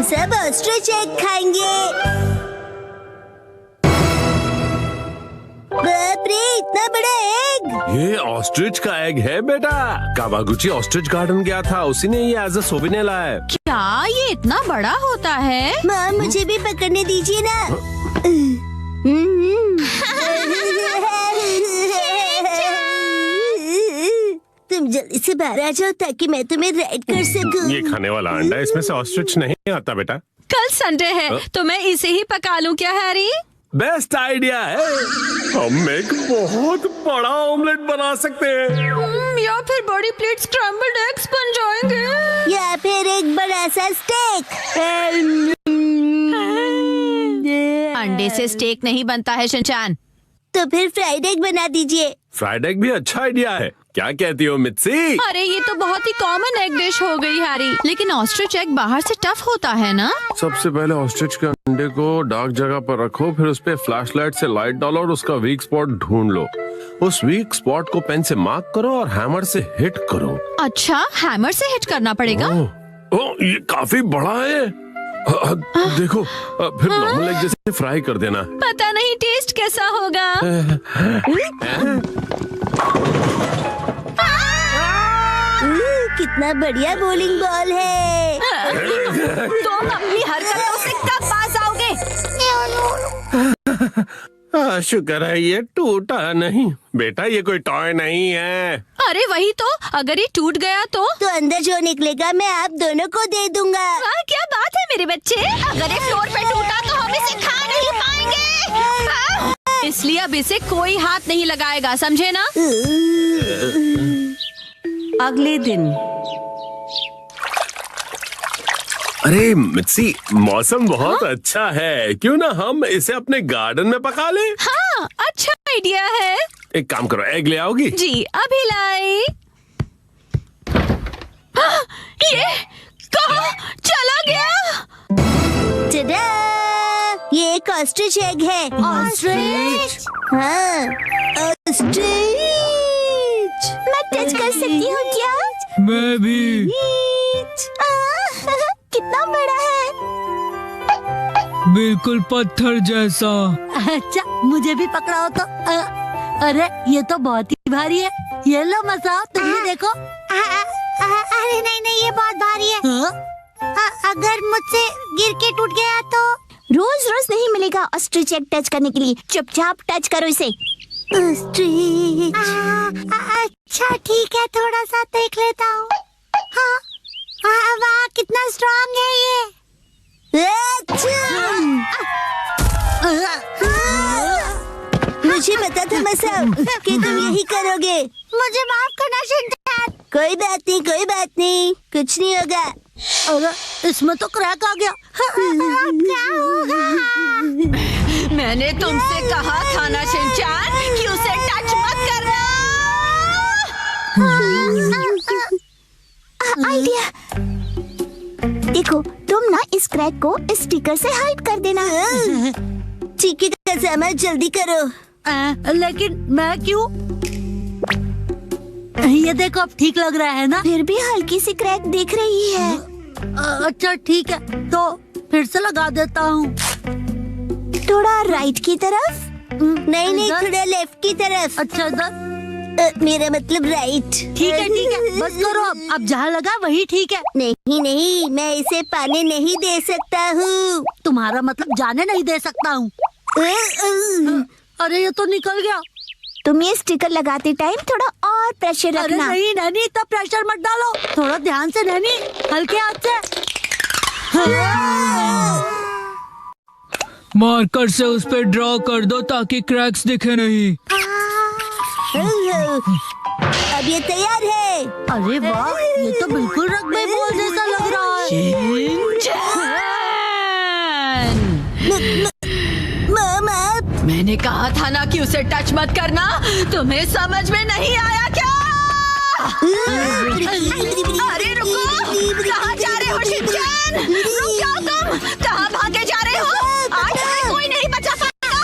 हम सब ostrich egg खाएंगे। बाप रे, इतना बड़ा एग! ये ऑस्ट्रिच का एग है बेटा। कावागुची ऑस्ट्रिच गार्डन गया था, उसी ने ये एज अ सोविनियर लाया है। क्या ये इतना बड़ा होता है? माँ, मुझे भी पकड़ने दीजिए ना। तुम जल्दी से बाहर आ जाओ ताकि मैं तुम्हें राइड कर सकूं। ये खाने वाला अंडा, इसमें से ऑस्ट्रिच नहीं आता बेटा। कल संडे है तो मैं इसे ही पका लूं क्या हैरी? बेस्ट आइडिया है। हम एक बहुत बड़ा ऑमलेट बना सकते हैं। या फिर बड़ी प्लेट स्क्रैम्बल्ड एग्स बन जाएंगे। या फिर एक बड़ा सा स्टेक। अंडे से स्टेक नहीं बनता है शिनचैन। तो फिर फ्राइड एग बना दीजिए। फ्राइड एग भी अच्छा आइडिया है। क्या कहती हो मित्सी? अरे ये तो बहुत ही कॉमन एग डिश हो गई हैरी। लेकिन ऑस्ट्रिच एग बाहर से टफ होता है ना? सबसे पहले ऑस्ट्रिच के अंडे को डार्क जगह पर रखो, फिर उस पे फ्लैशलाइट से लाइट डालो और उसका वीक स्पॉट ढूंढ लो। उस वीक स्पॉट को पेन से मार्क करो और हैमर से हिट करो। अच्छा, हैमर से हिट करना पड़ेगा? ओह, ये काफी बड़ा है। देखो, फिर नॉर्मल एग जैसे फ्राई कर देना। पता नहीं टेस्ट कैसा होगा। कितना बढ़िया बॉलिंग बॉल है। तुम अपनी हरकतों से कब पास आओगे? शुक्र है ये टूटा नहीं। बेटा ये कोई टॉय नहीं है। अरे वही तो, अगर ये टूट गया तो अंदर जो निकलेगा मैं आप दोनों को दे दूंगा। क्या बात है मेरे बच्चे? अगर ये फ्लोर पे टूटा तो हम इसे खा नहीं पाएंगे। इसलिए अब इसे कोई हाथ नहीं लगाएगा, समझे ना? अगले दिन। अरे मित्सी, मौसम बहुत अच्छा है, क्यों ना हम इसे अपने गार्डन में पका लें? हाँ, अच्छा आइडिया है। एक काम करो, एग ले आओगी? जी अभी लाई। ये कहाँ चला गया? टडा! ये एक ऑस्ट्रिच एग है। ऑस्ट्रिच? हाँ, ऑस्ट्रिच। मैं टच कर सकती हूँ क्या? मैं भी। कितना बड़ा है। बिल्कुल पत्थर जैसा। अच्छा, मुझे भी पकड़ाओ तो। अरे ये तो बहुत ही भारी है। ये लो मसा, तुम भी देखो। अरे नहीं नहीं, ये बहुत भारी है। अगर मुझसे गिर के टूट गया तो? रोज रोज नहीं मिलेगा ऑस्ट्रिच एग टच करने के लिए। चुपचाप टच करो इसे। ऑस्ट्रिच। अच्छा ठीक है, थोड़ा सा देख लेता हूँ। हाँ, वाह कितना स्ट्रॉन्ग है ये। मुझे पता था मसाओ कि तुम यही करोगे। मुझे माफ करना शिनचैन। कोई बात नहीं, कोई बात नहीं, कुछ नहीं होगा। अरे इसमें तो क्रैक आ गया। क्या होगा? मैंने तुमसे कहा था ना शिनचैन कि उसे टच मत करना। आइडिया। देखो, तुम ना इस क्रैक को इस स्टिकर से हाइड कर देना। ठीक है कज़ामा, जल्दी करो। लेकिन मैं क्यों? ये देखो, अब ठीक लग रहा है ना? फिर भी हल्की सी क्रैक दिख रही है। अच्छा ठीक है, तो फिर से लगा देता हूँ। थोड़ा राइट की तरफ। नहीं नहीं, थोड़ा लेफ्ट की तरफ। अच्छा इधर। मेरा मतलब राइट। ठीक है, बस करो अब जहाँ लगा वही ठीक है। नहीं नहीं, मैं इसे पाने नहीं दे सकता हूँ। तुम्हारा मतलब जाने नहीं दे सकता हूँ। अरे ये तो निकल गया। तुम ये स्टिकर लगाते टाइम थोड़ा और प्रेशर अरे रखना। नहीं नैनी, इतना प्रेशर मत डालो। थोड़ा ध्यान से नैनी, हल्के हाथ से। मार्कर से उस पे ड्रॉ कर दो ताकि क्रैक्स दिखे नहीं। अब ये तैयार है। अरे वाह, ये तो बिल्कुल रग्बी बॉल जैसा लग रहा है। मामा, मैंने कहा था ना कि उसे टच मत करना। तुम्हें समझ में नहीं आया क्या? अरे रुको, कहाँ जा रहे हो शिनचैन? रुक जाओ तुम, कहाँ भागे जा रहे हो? आज हमें कोई नहीं बचा पाएगा।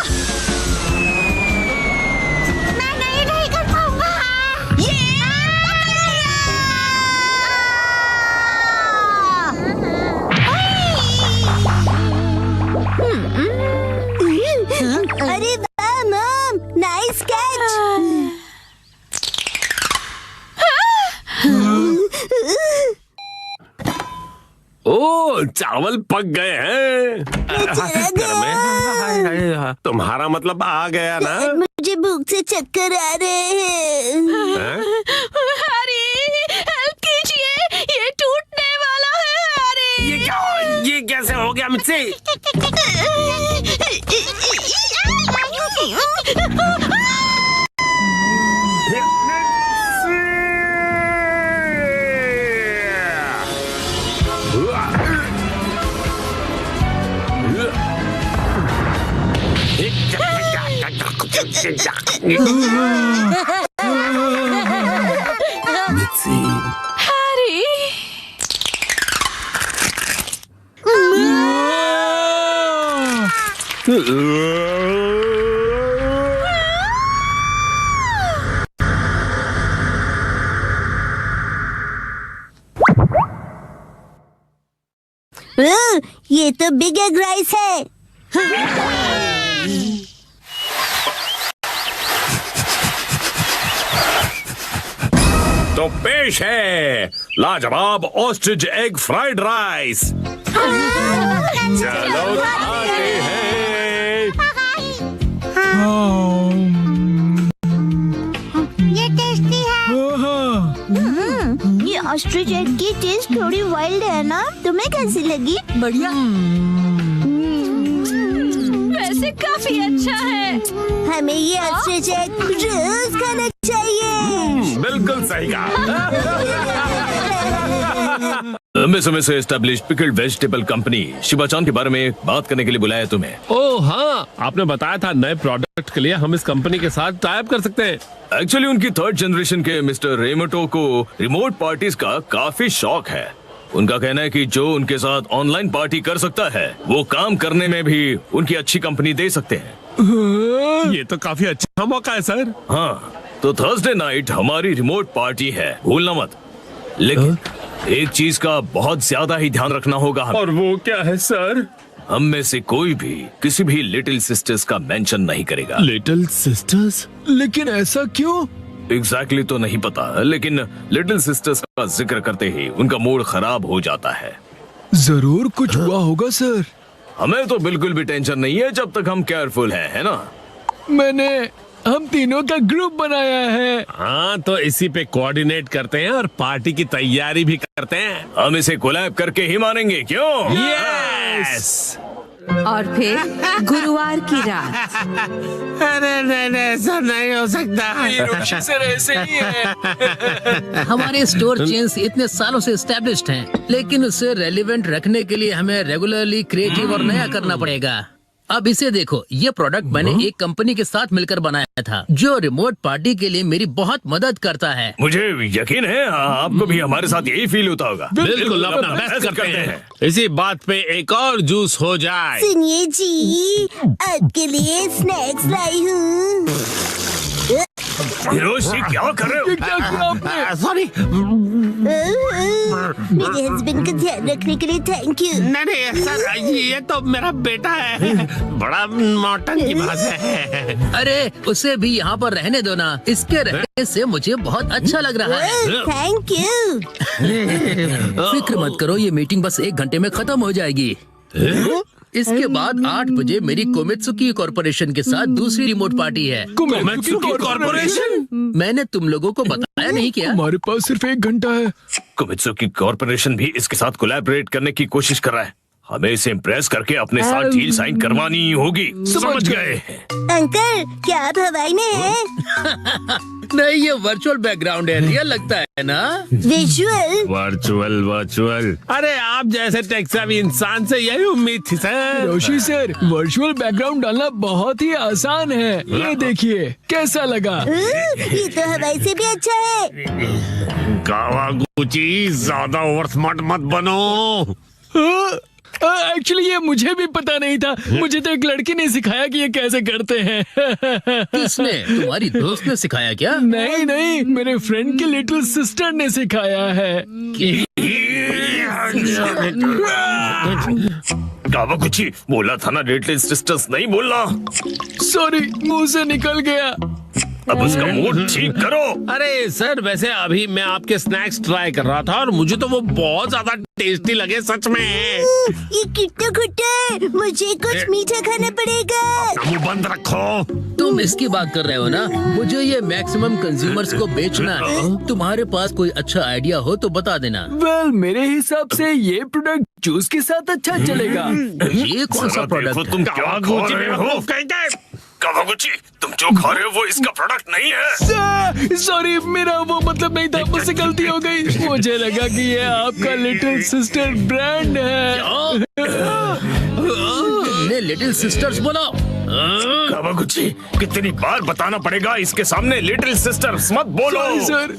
मैं नहीं कर पाऊंगा। ओ चावल पक गए हैं घर में। तुम्हारा मतलब आ गया ना? मुझे भूख से चक्कर आ रहे हैं। अरे हेल्प कीजिए, ये टूटने वाला है। अरे ये क्या, ये कैसे हो गया मुझसे? अरे ये तो बिग एग राइस है। तो पेश है लाजवाब ऑस्ट्रिच एग फ्राइड राइस। चलो खाते हैं। ये टेस्टी है। ये ऑस्ट्रिच एग की टेस्ट थोड़ी वाइल्ड है ना? तुम्हें कैसी लगी? बढ़िया। वैसे काफी अच्छा है। हमें ये ऑस्ट्रिच एग रोज खाना चाहिए। बिल्कुल सही कहा। लंबे समय से एस्टेब्लिश्ड पिकल्ड वेजिटेबल कंपनी शिबाचान के बारे में बात करने के लिए बुलाया तुम्हें। ओह हाँ, आपने बताया था नए प्रोडक्ट के लिए हम इस कंपनी के साथ टाई अप कर सकते हैं। एक्चुअली उनकी थर्ड जनरेशन के मिस्टर रेमटो को रिमोट पार्टीज का काफी शौक है। उनका कहना है कि जो उनके साथ ऑनलाइन पार्टी कर सकता है वो काम करने में भी उनकी अच्छी कंपनी दे सकते हैं। ये तो काफी अच्छा मौका है सर। हाँ, तो थर्सडे नाइट हमारी रिमोट पार्टी है, भूलना मत। लेकिन एक चीज का बहुत ज्यादा ही ध्यान रखना होगा हमें। और वो क्या है सर? हम में से कोई भी किसी भी लिटिल सिस्टर्स का मेंशन नहीं करेगा। Little sisters? लेकिन ऐसा क्यों? एग्जैक्टली तो नहीं पता, लेकिन लिटिल सिस्टर्स का जिक्र करते ही उनका मूड खराब हो जाता है। जरूर कुछ हुआ होगा सर। हमें तो बिल्कुल भी टेंशन नहीं है जब तक हम केयरफुल हैं, है ना? मैंने हम तीनों का ग्रुप बनाया है। हाँ, तो इसी पे कोऑर्डिनेट करते हैं और पार्टी की तैयारी भी करते हैं। हम इसे कोलैब करके ही मानेंगे, क्यों? यस। और फिर गुरुवार की रात अरे नहीं, ऐसा नहीं हो सकता। सर ऐसे ही है। हमारे स्टोर चेन्स इतने सालों से एस्टेब्लिश्ड हैं, लेकिन उसे रेलिवेंट रखने के लिए हमें रेगुलरली क्रिएटिव और नया करना पड़ेगा। अब इसे देखो, ये प्रोडक्ट मैंने एक कंपनी के साथ मिलकर बनाया था जो रिमोट पार्टी के लिए मेरी बहुत मदद करता है। मुझे यकीन है आपको भी हमारे साथ यही फील होता होगा। बिल्कुल, अपना बेस्ट करते हैं। इसी बात पे एक और जूस हो जाए। सुनिए जी, आपके लिए स्नैक्स लाई हूँ। हिरोशी, क्या कर रहे हो? क्या किया आपने? सॉरी। मेरे हस्बैंड का ध्यान रखने के लिए थैंक यू। नहीं सर, ये तो मेरा बेटा है। बड़ा मॉडर्न की बात है। अरे उसे भी यहाँ पर रहने दो ना, इसके रहने से मुझे बहुत अच्छा लग रहा है। Thank you. फिक्र मत करो, ये मीटिंग बस 1 घंटे में खत्म हो जाएगी। इसके बाद 8 बजे मेरी कोमेत्सुकी कॉर्पोरेशन के साथ दूसरी रिमोट पार्टी है। कोमेत्सुकी कॉर्पोरेशन? मैंने तुम लोगों को बताया नहीं क्या? हमारे पास सिर्फ 1 घंटा है। कोमेत्सुकी कॉर्पोरेशन भी इसके साथ कोलैबोरेट करने की कोशिश कर रहा है। हमें इसे इम्प्रेस करके अपने साथ डील साइन करवानी होगी। समझ गए? अंकल, क्या आप हवाई में हैं? नहीं, ये वर्चुअल बैकग्राउंड है, रियल लगता है ना? विजुअल? वर्चुअल। अरे आप जैसे टेक सेवी इंसान से यही उम्मीद थी सर। रोशी सर, वर्चुअल बैकग्राउंड डालना बहुत ही आसान है। ये देखिए कैसा लगा। ये तो हवाई से भी अच्छा है। कावागुची, ज्यादा ओवर स्मार्ट मत बनो। एक्चुअली ये मुझे भी पता नहीं था। मुझे तो एक लड़की ने सिखाया कि ये कैसे करते हैं। किसने? तुम्हारी दोस्त ने सिखाया क्या? नहीं, मेरे फ्रेंड की लिटिल सिस्टर ने सिखाया है। कावागुची, बोला था ना लिटिल सिस्टर्स नहीं बोलना। सॉरी, मुंह से निकल गया। अब उसका मूड ठीक करो। अरे सर, वैसे अभी मैं आपके स्नैक्स ट्राई कर रहा था और मुझे तो वो बहुत ज्यादा टेस्टी लगे सच में। ये कितना खट्टा है, मुझे कुछ मीठा खाना पड़ेगा। मुंह बंद रखो। तुम इसकी बात कर रहे हो ना? मुझे ये मैक्सिमम कंज्यूमर्स को बेचना है। तुम्हारे पास कोई अच्छा आइडिया हो तो बता देना। वेल, मेरे हिसाब से ये प्रोडक्ट जूस के साथ अच्छा चलेगा। ये कौन सा प्रोडक्ट है? तुम क्या खा रहे हो? कावागुची, तुम जो खा रहे हो वो इसका प्रोडक्ट नहीं है। सॉरी, मेरा वो मतलब नहीं था, मुझसे गलती हो गई। मुझे लगा कि ये आपका लिटिल सिस्टर ब्रांड है। तुमने लिटिल सिस्टर्स बोला? कावागुची, कितनी बार बताना पड़ेगा इसके सामने लिटिल सिस्टर्स मत बोलो। सर,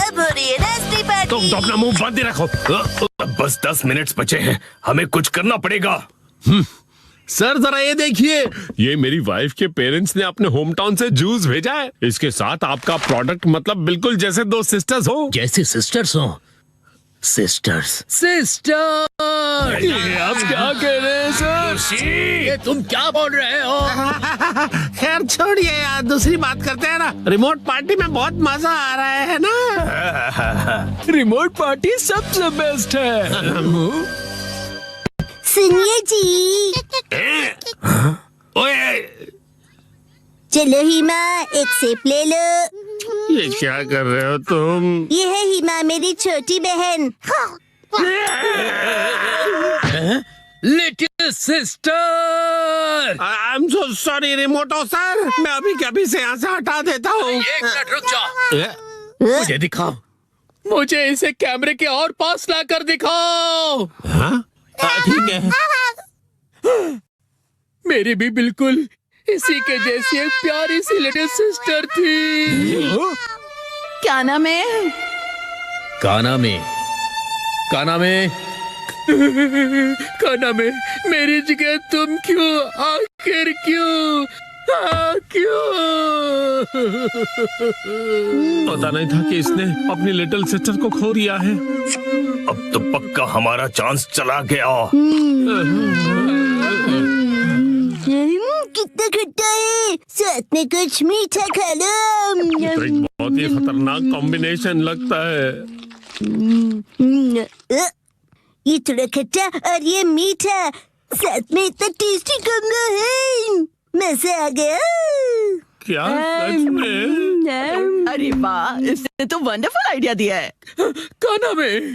अब हो रही है नाश्ते पार्टी। तुम तो अपना मुंह बंद ही रखो। अब बस 10 मिनट बचे हैं, हमें कुछ करना पड़ेगा। सर जरा ये देखिए, ये मेरी वाइफ के पेरेंट्स ने अपने होम टाउन से जूस भेजा है। इसके साथ आपका प्रोडक्ट मतलब बिल्कुल जैसे दो सिस्टर्स हो। जैसे सिस्टर्स हो? सिस्टर्स सिस्टर, ये आप क्या कह रहे हैं सर? ये तुम क्या बोल रहे हो? खैर छोड़िए यार, दूसरी बात करते हैं ना। रिमोट पार्टी में बहुत मजा आ रहा है ना। रिमोट पार्टी सबसे बेस्ट है। सुनिए जी, ओए, चलो हिमा, एक सेब ले लो। ये क्या कर रहे हो तुम? ये है हिमा, मेरी छोटी बहन। Little sister, I am so sorry रिमोटो सर, मैं अभी के अभी से यहाँ से हटा देता हूँ। एक मिनट रुक जाओ। मुझे दिखाओ, मुझे इसे कैमरे के और पास लाकर दिखाओ। ठीक है। मेरी भी बिल्कुल इसी के जैसी एक प्यारी सी लिटिल सिस्टर थी। क्या नाम है? काना में, काना में, काना में, मेरी जगह तुम क्यों? आखिर क्यों? क्यों? पता नहीं था कि इसने अपनी लिटिल सिस्टर को खो दिया है। अब तो पक्का हमारा चांस चला गया। कितना खट्टा है, साथ में कुछ मीठा खा लो। तो एक बहुत ही खतरनाक कॉम्बिनेशन लगता है। ये थोड़ा खट्टा और ये मीठा, साथ में इतना टेस्टी कॉम्बो है, मजा आ गया। क्या सच में? अरे वाह, इसने तो वंडरफुल आइडिया दिया है। काना में,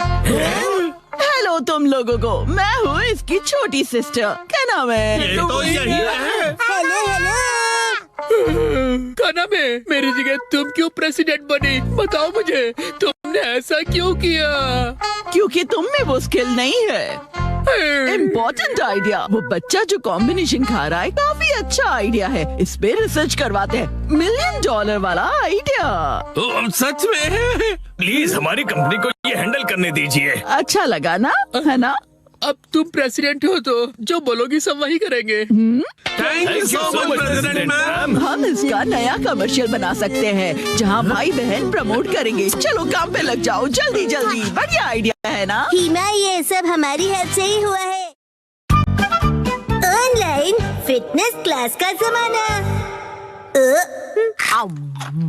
हेलो तुम लोगों को, मैं हूँ इसकी छोटी सिस्टर। क्या नाम है? ये तो यही है। Hello hello. काना में, मेरी जगह तुम क्यों प्रेसिडेंट बनी? बताओ मुझे, तुमने ऐसा क्यों किया? क्योंकि तुम में वो स्किल नहीं है। Important idea. वो बच्चा जो कॉम्बिनेशन खा रहा है काफी अच्छा आइडिया है, इस पे रिसर्च करवाते हैं। $1 मिलियन वाला आइडिया। सच में? प्लीज हमारी कंपनी को ये हैंडल करने दीजिए। अच्छा लगा ना, है ना? अब तुम प्रेसिडेंट हो तो जो बोलोगी सब वही करेंगे। Thank you so much president ma'am. हम इसका नया कमर्शियल बना सकते हैं जहाँ भाई बहन प्रमोट करेंगे। चलो काम पे लग जाओ, जल्दी जल्दी। बढ़िया आइडिया है ना? हिमा, ये सब हमारी हेल्प से ही हुआ है। ऑनलाइन फिटनेस क्लास का जमाना।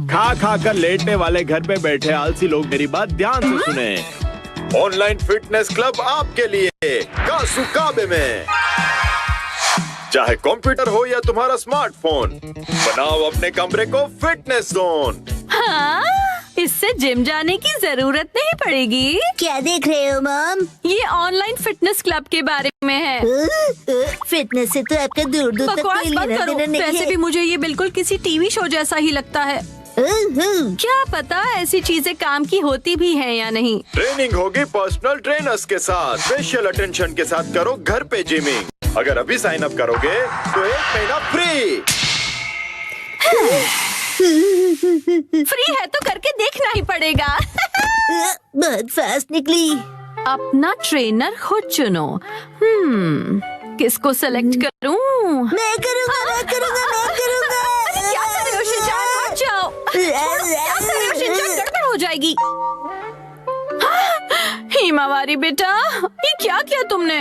खा खा कर लेटने वाले घर पे बैठे आलसी लोग मेरी बात ध्यान से सुने। ऑनलाइन फिटनेस क्लब आपके लिए कासुकाबे में। चाहे कंप्यूटर हो या तुम्हारा स्मार्टफोन, बनाओ अपने कमरे को फिटनेस जोन। हाँ, इससे जिम जाने की जरूरत नहीं पड़ेगी। क्या देख रहे हो मॉम? ये ऑनलाइन फिटनेस क्लब के बारे में है। फिटनेस से तो आपका दूर दूर तक बकवास कोई बंद लेना करो। देना नहीं वैसे है। भी मुझे ये बिल्कुल किसी टीवी शो जैसा ही लगता है। क्या पता ऐसी चीजें काम की होती भी हैं या नहीं। ट्रेनिंग होगी पर्सनल ट्रेनर्स के साथ, स्पेशल अटेंशन के साथ करो घर पे जिमिंग। अगर अभी साइन अप करोगे तो 1 महीना फ्री। फ्री है तो करके देखना ही पड़ेगा। बहुत फास्ट निकली। अपना ट्रेनर खुद चुनो। किसको सेलेक्ट करूं? मैं करूँगा, मैं करूँगा, मैं करूँगा। क्या कर रहे हो शिनचान? हट जाओ। छोड़ो, क्या कर रहे हो शिनचान? गड़बड़ हो जाएगी। हिमावारी बेटा, ये क्या किया तुमने?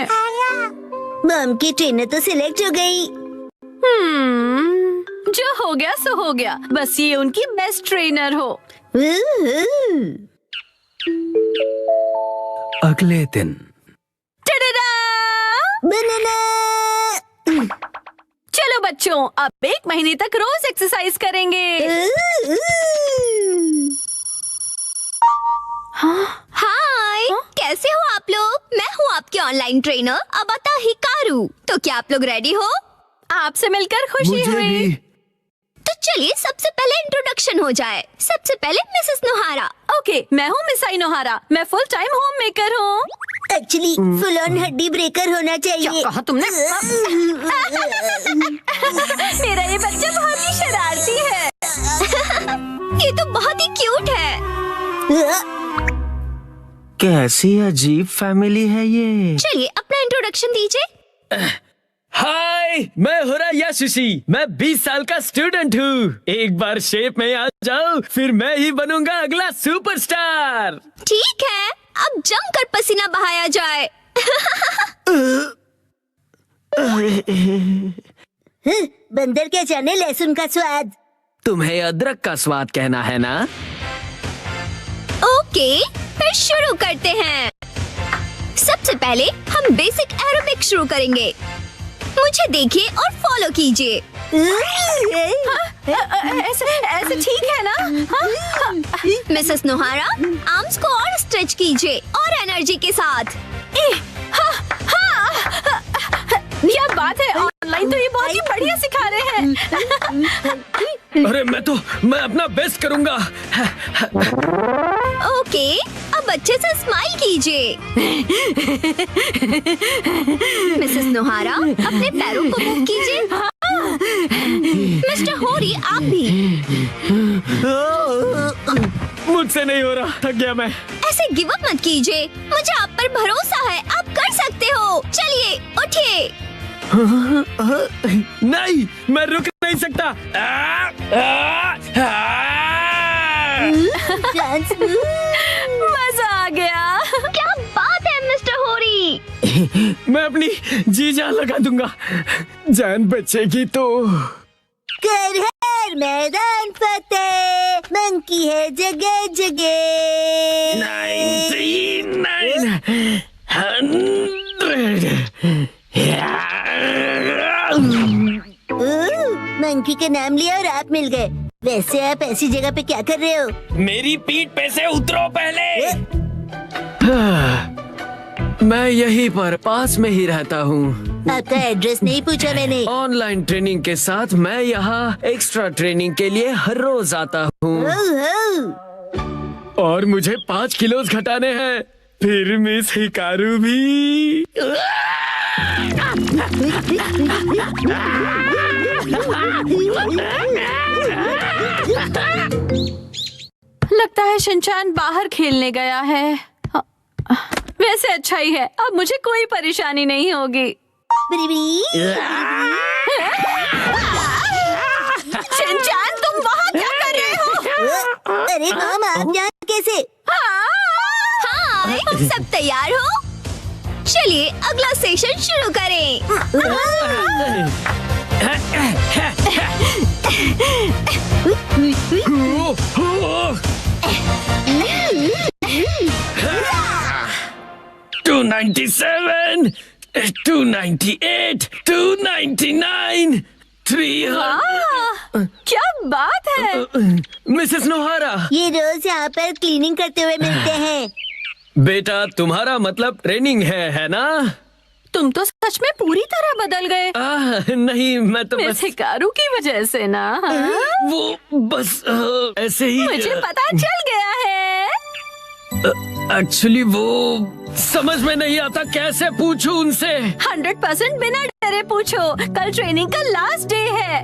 मॉम की ट्रेनर तो सिलेक्ट हो गई। जो हो गया सो हो गया, बस ये उनकी बेस्ट ट्रेनर हो। अगले दिन टडडा! चलो बच्चों, अब 1 महीने तक रोज एक्सरसाइज करेंगे। हाय, कैसे हो आप लोग? मैं हूँ आपके ऑनलाइन ट्रेनर अबाता हिकारू। तो क्या आप लोग रेडी हो? आपसे मिलकर खुशी हुई। तो चलिए सबसे पहले इंट्रोडक्शन हो जाए। सबसे पहले मिसेस नोहारा। ओके, मैं हूँ मिस आई नोहारा। मैं फुल टाइम होम मेकर हूँ। एक्चुअली फुल ऑन हड्डी ब्रेकर होना चाहिए। क्या कहा तुमने? मेरा ये बच्चा बहुत ही शरारती है। ये तो बहुत ही क्यूट है। कैसी अजीब फैमिली है ये। चलिए अपना इंट्रोडक्शन दीजिए। हाय, मैं हुरा याशुशी। मैं 20 साल का स्टूडेंट हूँ। एक बार शेप में आ जाओ, फिर मैं ही बनूंगा अगला सुपरस्टार। ठीक है, अब जमकर पसीना बहाया जाए। बंदर क्या जाने लहसुन का स्वाद। तुम्हें अदरक का स्वाद कहना है ना? ओके, फिर शुरू करते हैं। सबसे पहले हम बेसिक एरोबिक शुरू करेंगे। मुझे देखिए और फॉलो कीजिए। ऐसे ठीक है ना? मिसेस नोहारा, आर्म्स को और स्ट्रेच कीजिए और एनर्जी के साथ। क्या बात है, ऑनलाइन तो ये बहुत ही बढ़िया सिखा रहे हैं। अरे मैं अपना बेस्ट करूंगा। ओके, अब अच्छे से स्माइल कीजिए। मिसेस नोहारा, अपने पैरों को मूव कीजिए। मिस्टर होरी, आप भी। मुझसे नहीं हो रहा, थक गया मैं। ऐसे गिव अप मत कीजिए। मुझे आप पर भरोसा है, आप कर सकते हो। चलिए उठिए। नहीं, मैं रुक नहीं सकता। मजा आ गया। क्या बात है मिस्टर होरी। मैं अपनी जी जान लगा दूंगा, जान बचेगी तो। कर हर मैदान फतेह, मंकी है जगह जगह। 99 मंकी का नाम लिया और आप मिल गए। वैसे आप ऐसी जगह पे क्या कर रहे हो? मेरी पीठ पे से उतरो पहले। मैं यहीं पर पास में ही रहता हूँ। आपका एड्रेस नहीं पूछा मैंने। ऑनलाइन ट्रेनिंग के साथ मैं यहाँ एक्स्ट्रा ट्रेनिंग के लिए हर रोज आता हूँ। और मुझे 5 किलोज घटाने हैं। फिर मिस हिकारू भी। लगता है शिनचान बाहर खेलने गया है। वैसे अच्छा ही है, अब मुझे कोई परेशानी नहीं होगी। शिनचान, तुम वहाँ क्या कर रहे हो? अरे मामा, आप यहाँ कैसे? हाँ, सब तैयार हो? चलिए अगला सेशन शुरू करें। 297, 298, 299, 300। क्या बात है? मिसेस नोहारा, ये रोज यहाँ पर क्लीनिंग करते हुए मिलते हैं। बेटा तुम्हारा मतलब ट्रेनिंग है ना? तुम तो सच में पूरी तरह बदल गए। नहीं, मैं तो मिस बस हिकारू की वजह से ना। वो बस ऐसे ही। मुझे पता चल गया है। एक्चुअली वो समझ में नहीं आता, कैसे पूछूं उनसे। 100% बिना डरे पूछो। कल ट्रेनिंग का लास्ट डे है।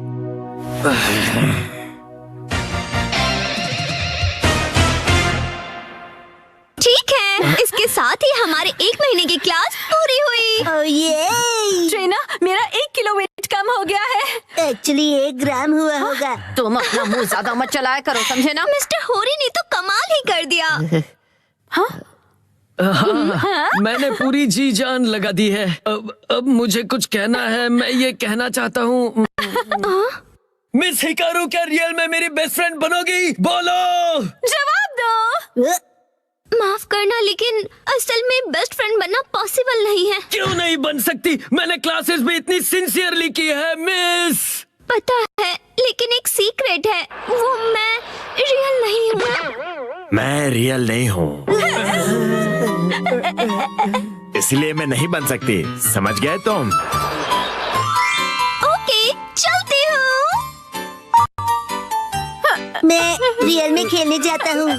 ठीक है, इसके साथ ही हमारे 1 महीने की क्लास पूरी हुई। ये ट्रेनर, मेरा 1 किलो वेट कम हो गया है। एक्चुअली 1 ग्राम हुआ होगा। तुम अपना मुंह ज्यादा मत चलाया करो, समझे ना? मिस्टर होरी ने तो कमाल ही कर दिया। मैंने पूरी जी जान लगा दी है। अब मुझे कुछ कहना है। मैं ये कहना चाहता हूँ, मिस हिकारू क्या रियल में मेरी बेस्ट फ्रेंड बनोगी? बोलो। जवाब दो। माफ करना, लेकिन असल में बेस्ट फ्रेंड बनना पॉसिबल नहीं है। क्यों नहीं बन सकती? मैंने क्लासेस भी इतनी सिंसियरली की है मिस। पता है, लेकिन एक सीक्रेट है, वो मैं रियल नहीं हूँ। मैं रियल नहीं हूँ, इसलिए मैं नहीं बन सकती। समझ गए तुम? ओके, चलती हूँ। मैं रियल में खेलने जाता हूँ।